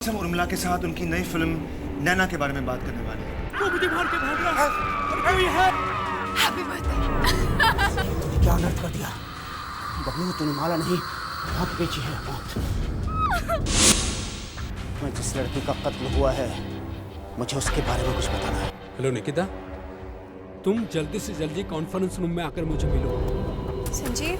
हम उर्मिला के साथ उनकी नई फिल्म नैना के बारे में बात करने वाले हैं। वो मुझे मार के भाग रहा है। कोई है? Happy birthday. क्या अनर्थ कर दिया बबलू, तूने माला नहीं मौत बेची है, मौत। मैं जिस लड़की का कत्ल हुआ है मुझे उसके बारे में कुछ बताना है। हेलो निकिता, तुम जल्दी से जल्दी कॉन्फ्रेंस रूम में आकर मुझे मिलो। संजीव,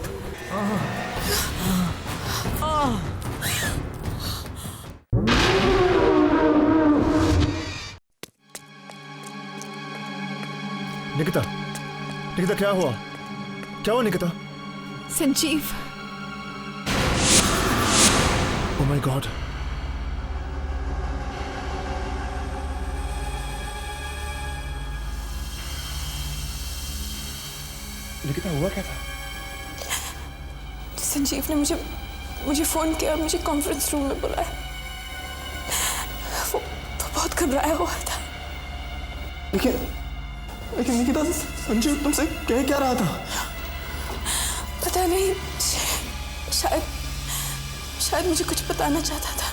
निकिता, निकिता क्या हुआ? क्या हुआ Nikita? Sanjeev, oh my God. Nikita हुआ क्या था? संजीव ने मुझे फोन किया और मुझे कॉन्फ्रेंस रूम में बुलाया। वो बहुत घबराया हुआ था। लेकिन निकिता, संजीव तुमसे कह क्या रहा था? पता नहीं, शायद मुझे कुछ बताना चाहता था,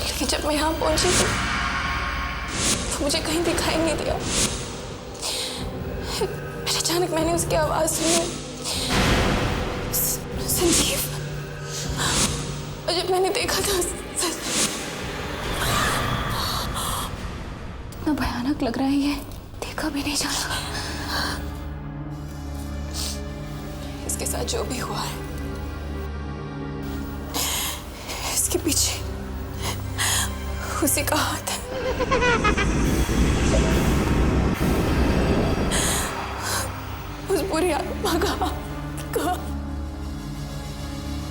लेकिन जब मैं यहाँ पहुंची तो मुझे कहीं दिखाई नहीं दिया। फिर अचानक मैंने उसकी आवाज सुनी, संजीव। और जब मैंने देखा तो इतना भयानक लग रहा है, ये देखा भी नहीं जा रहा। इसके साथ जो भी हुआ है, इसके पीछे उसी का हाथ है। उस बुरी आत्मा का।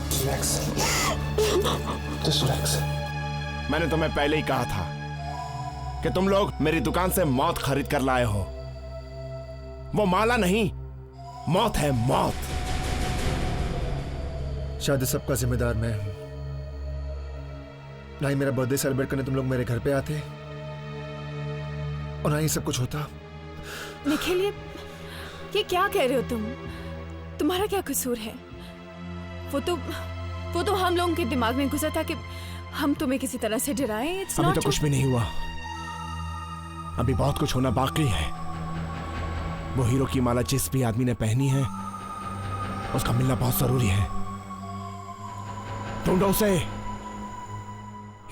रिलैक्स। मैंने तुम्हें पहले ही कहा था कि तुम लोग मेरी दुकान से मौत खरीद कर लाए हो। वो माला नहीं, मौत है, मौत। शायद इस सबका जिम्मेदार मैं हूं। ना ही मेरा बर्थडे सेलिब्रेट करने तुम लोग मेरे घर पे आते और ना ही सब कुछ होता। निखिल, ये क्या कह रहे हो तुम? तुम्हारा क्या कसूर है? वो तो हम लोगों के दिमाग में घुसा था कि हम तुम्हें किसी तरह से डराएं। अभी तो कुछ भी नहीं हुआ, अभी बहुत कुछ होना बाकी है। वो हीरो की माला जिस भी आदमी ने पहनी है उसका मिलना बहुत जरूरी है। ढूंढो उसे।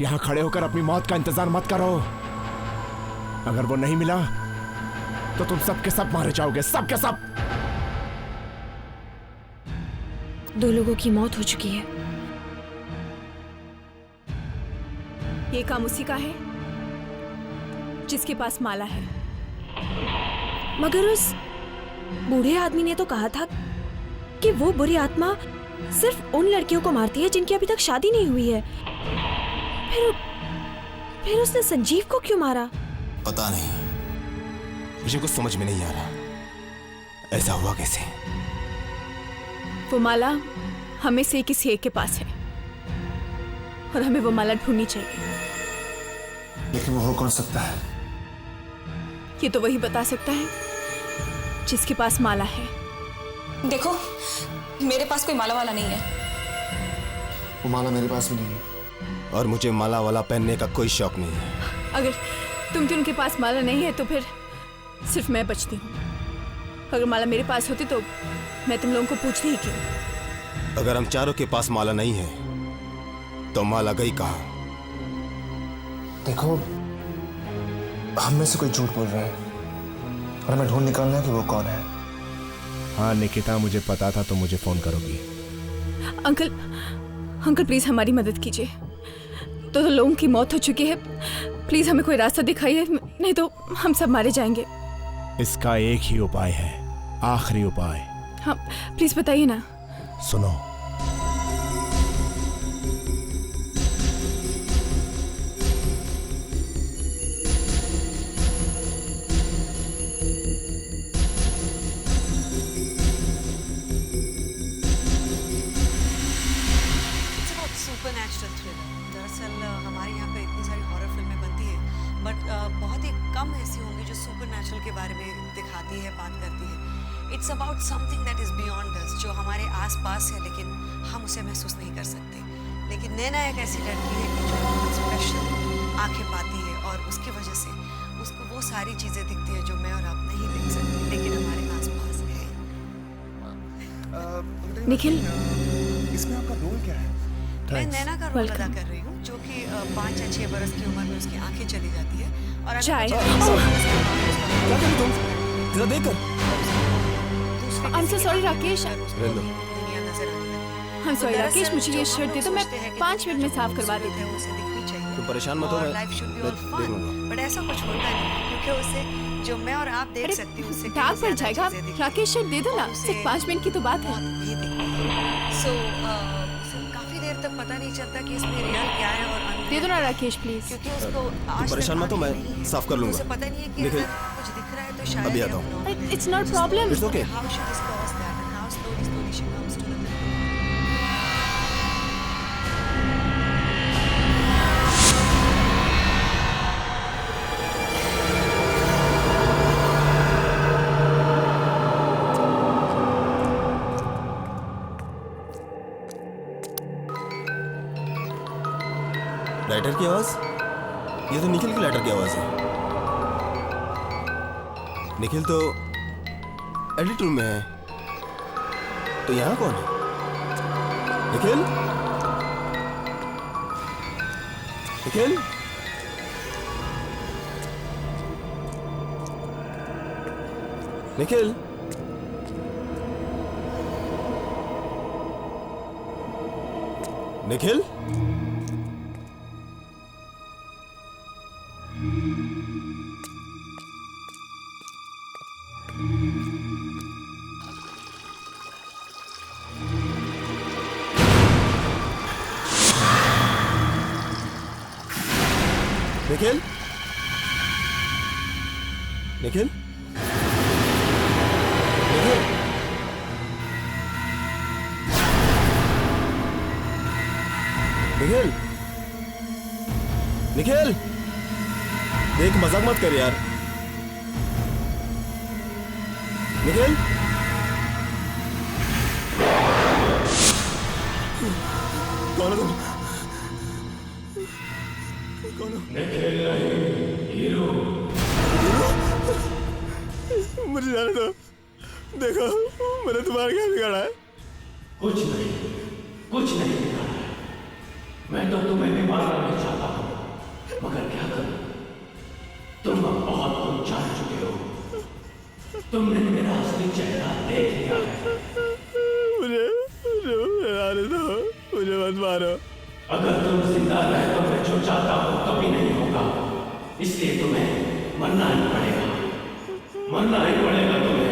यहां खड़े होकर अपनी मौत का इंतजार मत करो। अगर वो नहीं मिला तो तुम सब के सब मारे जाओगे, सब के सब। 2 लोगों की मौत हो चुकी है। ये काम उसी का है जिसके पास माला है। मगर उस बूढ़े आदमी ने तो कहा था कि वो बुरी आत्मा सिर्फ उन लड़कियों को मारती है जिनकी अभी तक शादी नहीं हुई है। फिर उसने संजीव को क्यों मारा? पता नहीं, मुझे कुछ समझ में नहीं आ रहा। ऐसा हुआ कैसे? वो माला हमें से किसी एक के पास है और हमें वो माला ढूंढनी चाहिए। लेकिन वो हो कौन सकता है? ये तो वही बता सकता है जिसके पास माला है। देखो, मेरे पास कोई माला वाला नहीं है। वो माला मेरे पास भी नहीं है। और मुझे माला वाला पहनने का कोई शौक नहीं है। अगर तुमके पास माला नहीं है तो फिर सिर्फ मैं बचती हूँ। अगर माला मेरे पास होती तो मैं तुम लोगों को पूछती ही क्यों। अगर हम चारों के पास माला नहीं है तो माला गई कहाँ? देखो, हम में से कोई झूठ बोल रहा है और हमें ढूंढ निकालना है कि वो कौन है। हाँ निकिता, मुझे पता था तुम मुझे फोन करोगी। अंकल प्लीज हमारी मदद कीजिए। तो लोगों की मौत हो चुकी है, प्लीज हमें कोई रास्ता दिखाइए, नहीं तो हम सब मारे जाएंगे। इसका एक ही उपाय है, आखिरी उपाय। हाँ प्लीज बताइए ना। सुनो। Supernatural thriller. दरअसल हमारे यहाँ पे इतनी सारी हॉरर फिल्में बनती है, बट बहुत ही कम ऐसी होंगी जो सुपरनैचुरल के बारे में दिखाती है, बात करती है। It's about something that is beyond अस, जो हमारे आसपास है लेकिन हम उसे महसूस नहीं कर सकते। लेकिन नैना एक ऐसी लड़की है कि जो बहुत स्पेशल आंखें पाती है और उसकी वजह से उसको वो सारी चीजें दिखती है जो मैं और आप नहीं देख सकते, लेकिन हमारे आसपास है। निखिल, इसमें आपका रोल क्या है? मैं नैना का रोल अदा कर रही हूँ, जो कि 5 या 6 बरस की उम्र में उसकी आंखें चली जाती है और अगर चाय। क्या करी तुम? जरा देख कर। I'm so sorry, Rakesh. दुनिया नजर आने लगती है। I'm sorry, तो राकेश, दरअसल मुझे ये जो शर्ट हम दे दो, लोग मैं सोचते हैं कि 5 मिनट में साफ करवा खूबसूरत देती है, हूँ। उसे दिखनी चाहिए। तुम परेशान मत हो, और मैं life should be all देख fun। लूंगा। बट ऐसा कुछ होता नहीं है, क्योंकि उसे जो मैं और आप देख अरे सकती हूँ उससे कहीं दाग पड़ ज्यादा जाएगा। चीजें दिखती हैं। राकेश, शर्ट दे दो ना, और उसे सिर्फ 5 मिनट की तो बात है। मौत भी दिखती है। So, उसे काफी देर तक पता नहीं चलता कि इसमें रियल क्या है और unreal दे दो ना क्या है। राकेश, प्लीज। क्योंकि उसको आज तक परेशान मत हो, मैं आंखें नहीं हैं। साफ कर लूंगा। उसे पता नहीं है कि निखिल, अगर कुछ दिख रहा है तो शायद अभी ये आता हूँ। abnormal है। It's not problem. It's okay. How she just caused that and how slowly she comes to the middle. Lighter की आवाज? ये तो निखिल की लाइटर की आवाज है। निखिल तो एडिट रूम में है, तो यहाँ कौन है? निखिल? निखिल? निखिल? निखिल? निखिल? निखिल? निखिल? निखिल? निखिल? देख, मजाक मत कर यार। निखिल? कौन हो तुम? कौन हो? मुझे जाने दो। देखो, मैंने तुम्हारा क्या बिगाड़ा है? कुछ नहीं बिगाड़ा है। मैं तो तुम्हें भी मारना नहीं चाहता हूँ, मगर क्या करूं? तुम अब बहुत कुछ जान चुके हो। तुमने मेरा असली चेहरा देख लिया है। मुझे जाने दो, मुझे मत मारो। अगर तुम जिंदा रहे तो मैं जो चाहता हूँ कभी नहीं होगा, इसलिए तुम्हें मरना ही पड़ेगा। मरना ही पड़ेगा तुम्हें।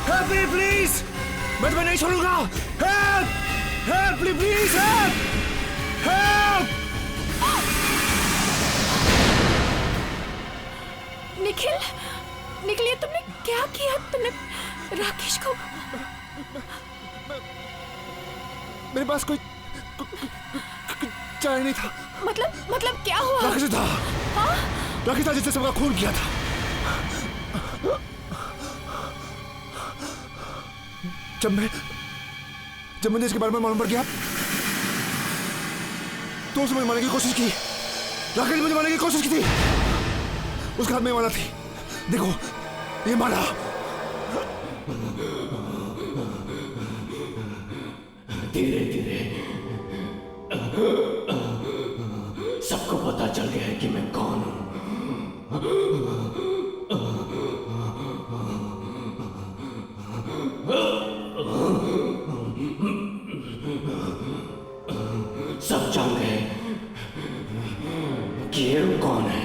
Help me, please! मैं तुम्हें नहीं छोड़ूंगा! Help! Help me, please! Help! Help! Nikhil, Nikhil, ये तुमने क्या किया? तुमने राकेश को... मेरे पास कोई चाय नहीं था। मतलब क्या हुआ? राकेश था। हाँ? राकेश था जिससे सबका खून किया था। जब मुझे इसके बारे में मालूम पड़ गया तो उसने मुझे मारने की कोशिश की, राकेश ने मुझे मारने की कोशिश की थी। उसके हाथ में माला थी, देखो ये माला। धीरे धीरे सबको पता चल गया है कि मैं कौन हूं। सब जान गए कि ये कौन है।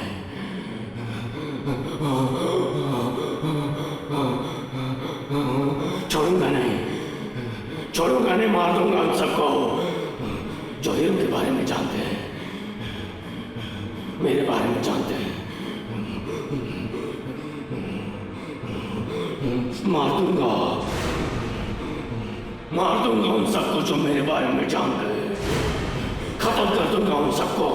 छोड़ूंगा नहीं, मार दूंगा उन सबको जो हीरो के बारे में जानते हैं, मेरे बारे में जानते हैं। मार दूंगा उन सबको जो मेरे बारे में जानते हैं। खत्म कर दूंगा उन सबको।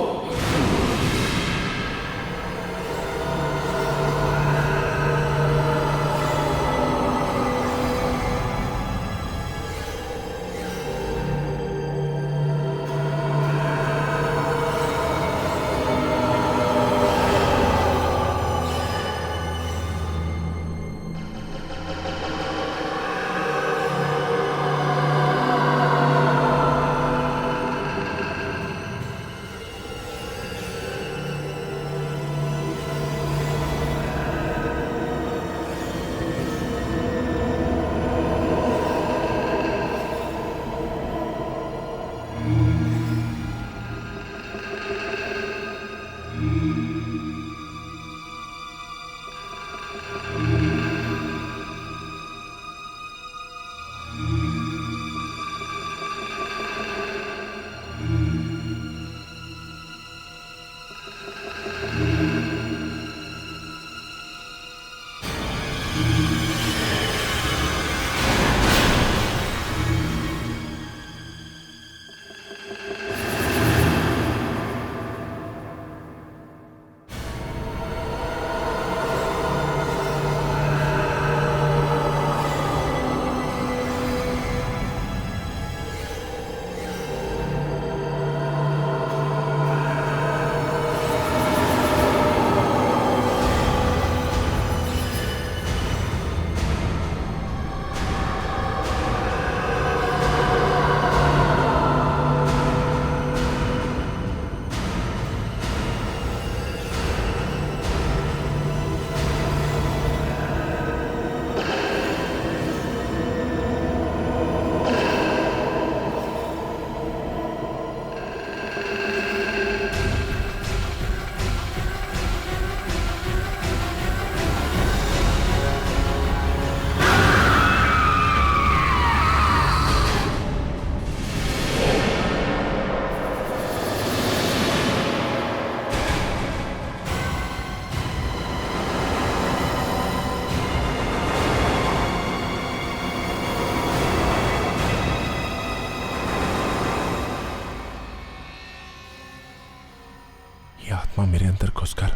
आत्मा मेरे अंदर घुसकर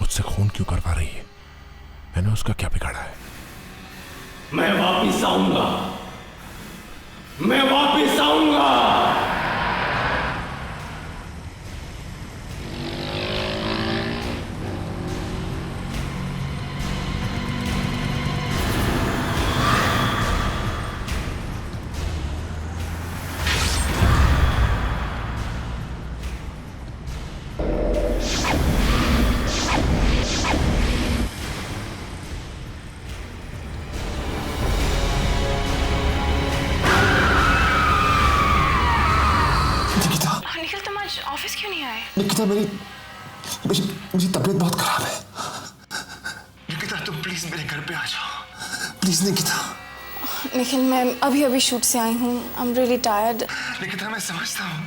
मुझसे खून क्यों करवा रही है? मैंने उसका क्या बिगाड़ा है? मैं वापिस आऊंगा, मैं वापिस आऊंगा। ऑफिस क्यों नहीं आए? निकिता मेरी तबीयत बहुत खराब है। निकिता तुम प्लीज मेरे घर पे आ जाओ, प्लीज निकिता। निखिल मैं अभी शूट से आई हूँ, I am really tired. Nikita मैं समझता हूँ,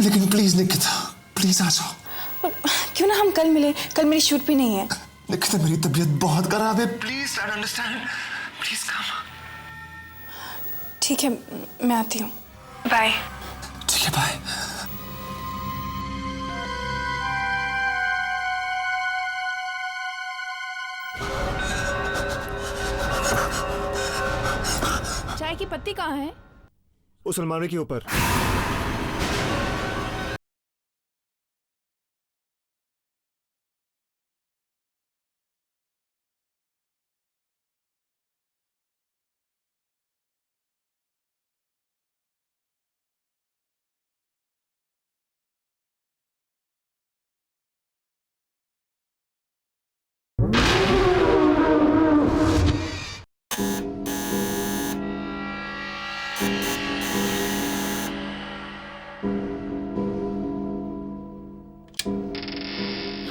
लेकिन प्लीज निकिता प्लीज आ जाओ। क्यों ना हम कल मिले, कल मेरी शूट भी नहीं है। निकिता मेरी तबीयत बहुत खराब है, please try to understand, please come. ठीक है मैं आती हूँ, बाय। ठीक है बाय। चाय की पत्ती कहाँ है? उस अलमारी के ऊपर।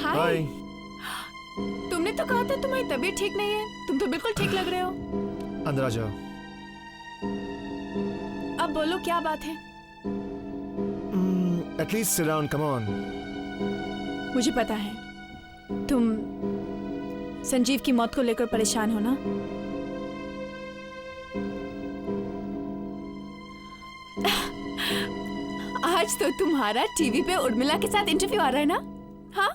हाय। तुमने तो कहा था तुम्हारी तबीयत ठीक नहीं है। तुम तो बिल्कुल ठीक लग रहे हो। अंदर आ जाओ। अब बोलो क्या बात है। At least sit down, come on. मुझे पता है तुम संजीव की मौत को लेकर परेशान हो ना। आज तो तुम्हारा टीवी पे उर्मिला के साथ इंटरव्यू आ रहा है ना। हाँ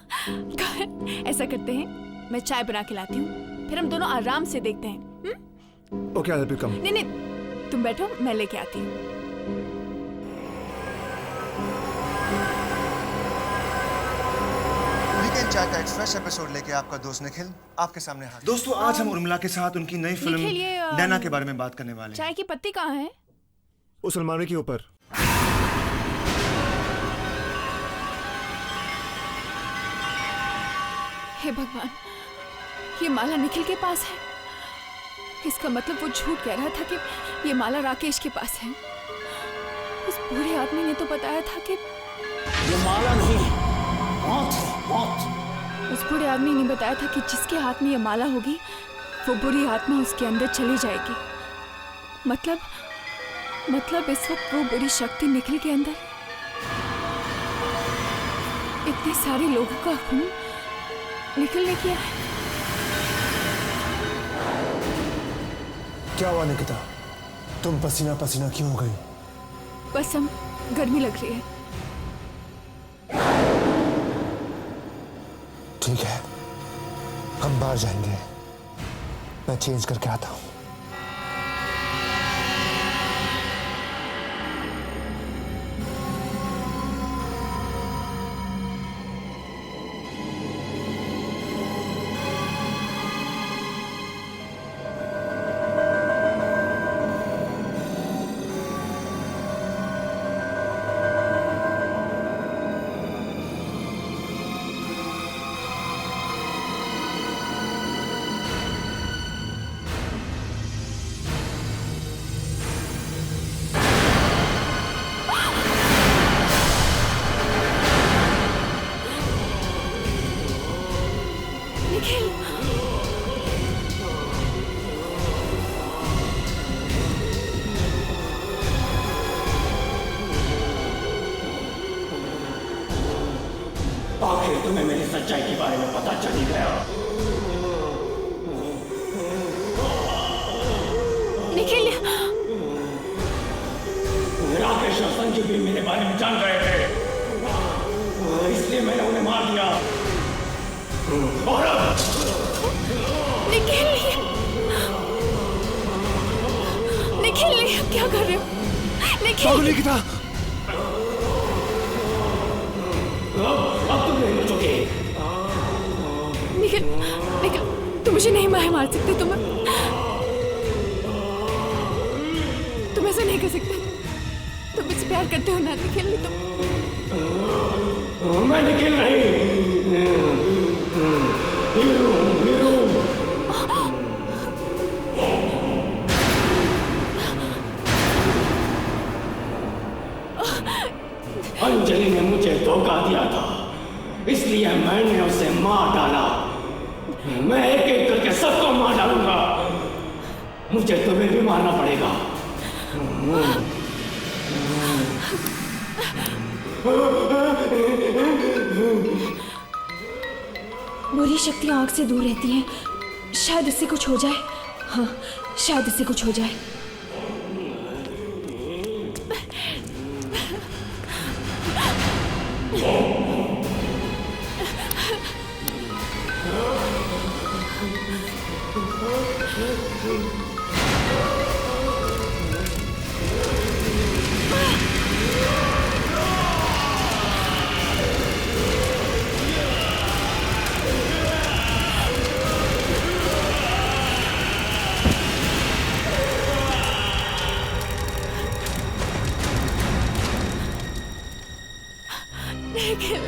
ऐसा करते हैं, मैं चाय बना के लाती हूँ, फिर हम दोनों आराम से देखते हैं। Okay, I will help you come. नहीं नहीं, तुम बैठो, मैं लेके आती हूँ। वीकेंड चाय का एक फ्रेश एपिसोड लेके आपका दोस्त निखिल आपके सामने हाजिर। दोस्तों, आज हम उर्मिला के साथ उनकी नई फिल्म निखिल, ये, नैना के बारे में बात करने वाले हैं। चाय की पत्ती कहाँ है? उस अलमारी के ऊपर। हे भगवान, ये माला निखिल के पास है। इसका मतलब वो झूठ कह रहा था कि ये माला राकेश के पास है। उस बूढ़े आदमी ने तो बताया था कि ये माला नहीं, मौत है, मौत। उस बूढ़े आदमी ने बताया था कि जिसके हाथ में ये माला होगी वो बुरी आत्मा उसके अंदर चली जाएगी। मतलब इस वक्त वो बुरी शक्ति निखिल के अंदर। इतने सारे लोगों का खून निखिल ने किया है। क्या हुआ निकिता, तुम पसीना पसीना क्यों हो गई? बस हम गर्मी लग रही है। ठीक है, हम बाहर जाएंगे, मैं चेंज करके आता हूँ। आखिर तुम्हें मेरी सच्चाई के बारे में पता चल ही गया। निखिल, राकेश और संजीव भी मेरे बारे में जान रहे थे, इसलिए मैंने उन्हें मार दिया। और निखिल, क्या कर रहे हो? निकिता, अब तुम नहीं बचोगे। निखिल, तुम मुझे नहीं मार सकते। तुम ऐसा नहीं कर सकते। तुम मुझसे प्यार करते हो ना निखिल? मैं निखिल नहीं, अंजलि ने मुझे धोखा दिया था, इसलिए मैंने उसे मार डाला। मैं एक एक करके सबको मार डालूंगा। मुझे तुम्हें भी मारना पड़ेगा। बुरी शक्तियां आग से दूर रहती हैं। शायद इससे कुछ हो जाए। हाँ, शायद इससे कुछ हो जाए। निखिल,